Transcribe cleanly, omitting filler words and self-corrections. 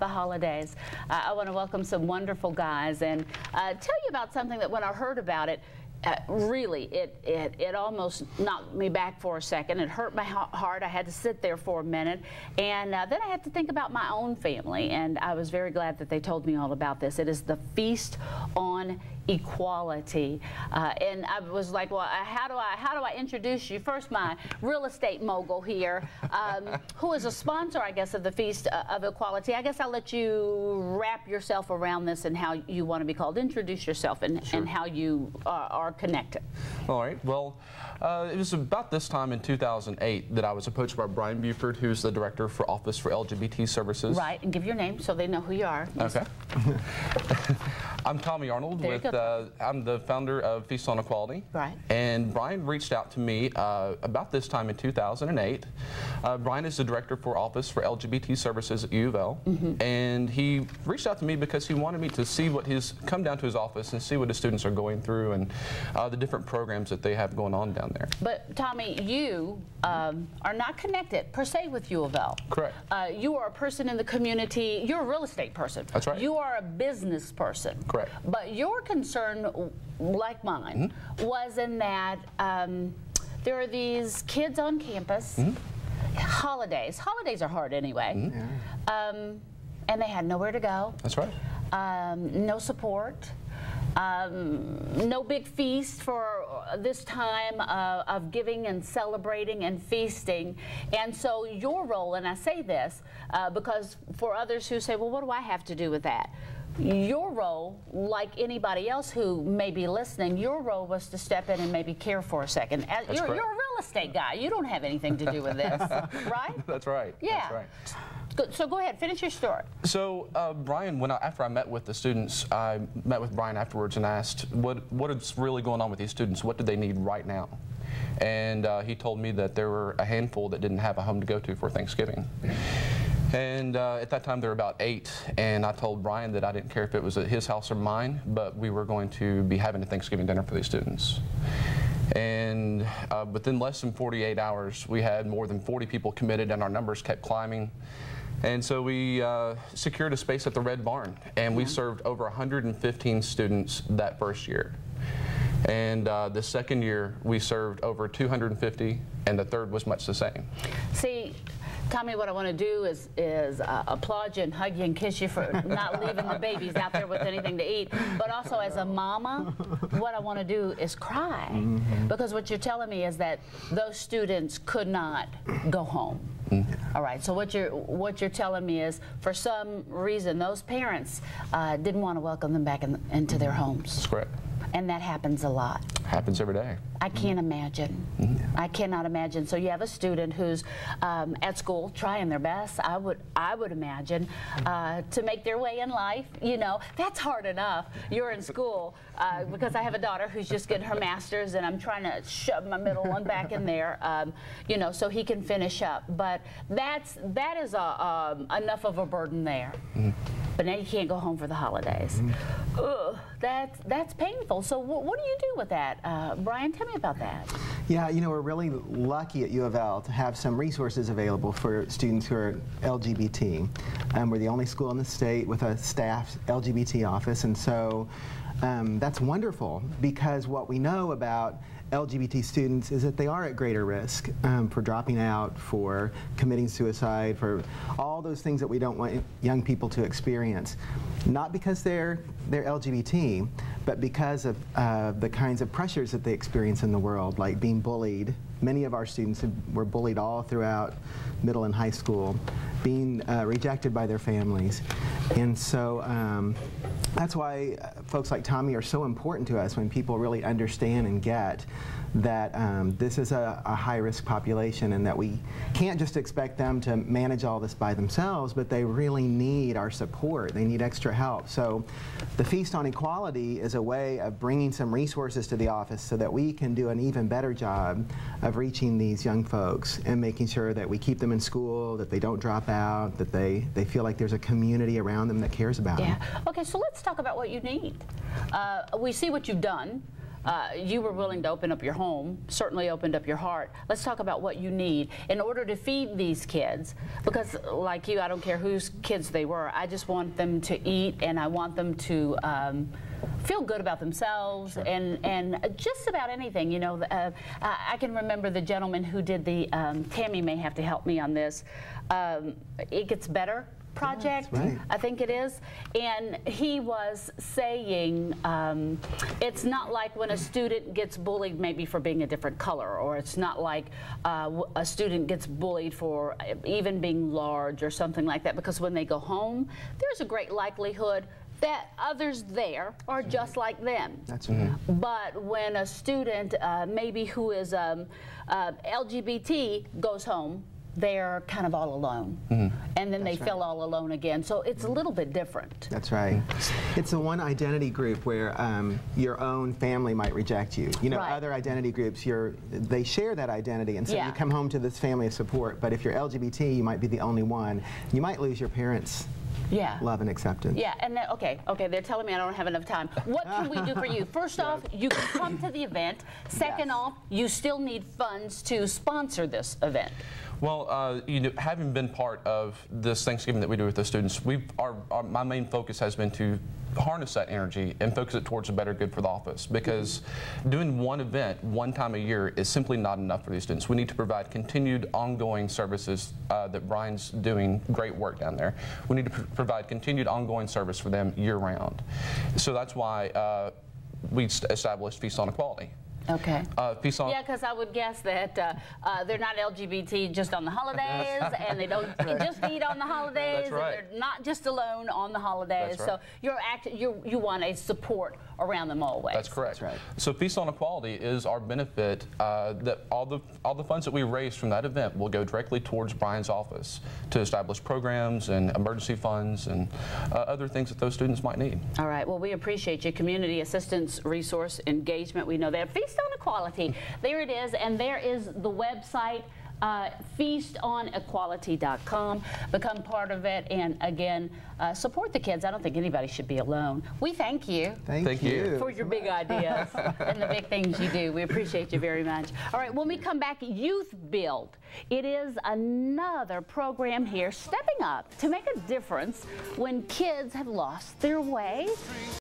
the holidays. I want to welcome some wonderful guys and tell you about something that when I heard about it, really, it almost knocked me back for a second. It hurt my heart. I had to sit there for a minute, and then I had to think about my own family, and I was very glad that they told me all about this. It is the Feast on Equality, and I was like, well, how do I introduce you? First, my real estate mogul here, who is a sponsor, I guess, of the Feast of Equality. I guess I'll let you wrap yourself around this and how you want to be called. Introduce yourself and, Sure. and how you are connected. All right. Well, it was about this time in 2008 that I was approached by Brian Buford, who's the director for Office for LGBT Services. Right, and give your name so they know who you are. Okay. I'm Tommy Arnold. I'm the founder of Feast on Equality. Right. And Brian reached out to me about this time in 2008. Brian is the director for Office for LGBT Services at U of L. And he reached out to me because he wanted me to see come down to his office and see what his students are going through and the different programs that they have going on down there. But Tommy, you are not connected per se with U of L. Correct. You are a person in the community. You're a real estate person. That's right. You are a business person. Correct. But your concern, like mine, was in that there are these kids on campus. Holidays. Holidays are hard anyway. And they had nowhere to go. That's right. No support. No big feast for this time of giving and celebrating and feasting. And so your role, and I say this because for others who say, well, what do I have to do with that? Your role, like anybody else who may be listening, your role was to step in and maybe care for a second. You're a real estate guy. You don't have anything to do with this, right? That's right. Yeah. That's right. Good. So go ahead, finish your story. So Brian, after I met with the students, I met with Brian afterwards and asked, what is really going on with these students? What do they need right now? And he told me that there were a handful that didn't have a home to go to for Thanksgiving. And at that time there were about 8, and I told Brian that I didn't care if it was at his house or mine, but we were going to be having a Thanksgiving dinner for these students. And within less than 48 hours, we had more than 40 people committed, and our numbers kept climbing. And so we secured a space at the Red Barn, and we served over 115 students that first year. And the second year, we served over 250, and the third was much the same. See, Tommy, what I want to do is applaud you and hug you and kiss you for not leaving the babies out there with anything to eat. But also as a mama, what I want to do is cry. Because what you're telling me is that those students could not go home. All right, so what you're telling me is, for some reason, those parents didn't want to welcome them back into their homes. That's correct. And that happens a lot. Happens every day. I can't imagine. I cannot imagine. So you have a student who's at school trying their best, I would imagine, to make their way in life. You know, that's hard enough. You're in school, because I have a daughter who's just getting her master's, and I'm trying to shove my middle one back in there, you know, so he can finish up. But that is enough of a burden there. But now you can't go home for the holidays. Ugh, that's painful. So what do you do with that? Brian, tell me about that. Yeah, you know, we're really lucky at U of L to have some resources available for students who are LGBT. We're the only school in the state with a staffed LGBT office, and so that's wonderful, because what we know about LGBT students is that they are at greater risk for dropping out, for committing suicide, for all those things that we don't want young people to experience. Not because they're LGBT, but because of the kinds of pressures that they experience in the world, like being bullied. Many of our students were bullied all throughout middle and high school, being rejected by their families. And so that's why folks like Tommy are so important to us, when people really understand and get that this is a high-risk population, and that we can't just expect them to manage all this by themselves, but they really need our support. They need extra help. So the Feast on Equality is a way of bringing some resources to the office so that we can do an even better job of reaching these young folks and making sure that we keep them in school, that they don't drop out, that they feel like there's a community around them that cares about them. Okay, so let's talk about what you need. We see what you've done. you were willing to open up your home, certainly opened up your heart. Let's talk about what you need in order to feed these kids, because like you, I don't care whose kids they were. I just want them to eat, and I want them to feel good about themselves. Sure. and just about anything. You know, I can remember the gentleman who did the, Tammy may have to help me on this, It Gets Better project, yeah, right. I think it is, and he was saying it's not like when a student gets bullied maybe for being a different color, or it's not like a student gets bullied for even being large or something like that, because when they go home, there's a great likelihood that others there are just like them. That's right. But when a student maybe who is LGBT goes home, they're kind of all alone. And then they feel all alone again. So it's a little bit different. That's right. It's the one identity group where your own family might reject you. You know, Right. other identity groups, they share that identity, and so Yeah. you come home to this family of support. But if you're LGBT, you might be the only one. You might lose your parents' Yeah. love and acceptance. Yeah, and then, okay, they're telling me I don't have enough time. What can we do for you? First off, you can come to the event. Second Yes. off, you still need funds to sponsor this event. Well, you know, having been part of this Thanksgiving that we do with the students, my main focus has been to harness that energy and focus it towards a better good for the office, because doing one event one time a year is simply not enough for these students. We need to provide continued ongoing services that Brian's doing great work down there. We need to provide continued ongoing service for them year round. So that's why we established Feast on Equality. Okay. Feast on Yeah, because I would guess that they're not LGBT just on the holidays, and they don't just eat on the holidays. That's right. And they're not just alone on the holidays. That's right. So you want a support around them always. That's correct. That's right. So Feast on Equality is our benefit. That all the funds that we raise from that event will go directly towards Brian's office to establish programs and emergency funds and other things that those students might need. All right. Well, we appreciate you. Community assistance, resource engagement. We know that. Feast on Equality. There it is, and there is the website. feastonequality.com. Become part of it, and again, support the kids. I don't think anybody should be alone. We thank you. Thank you. For your big ideas and the big things you do. We appreciate you very much. All right, when we come back, Youth Build. It is another program here stepping up to make a difference when kids have lost their way.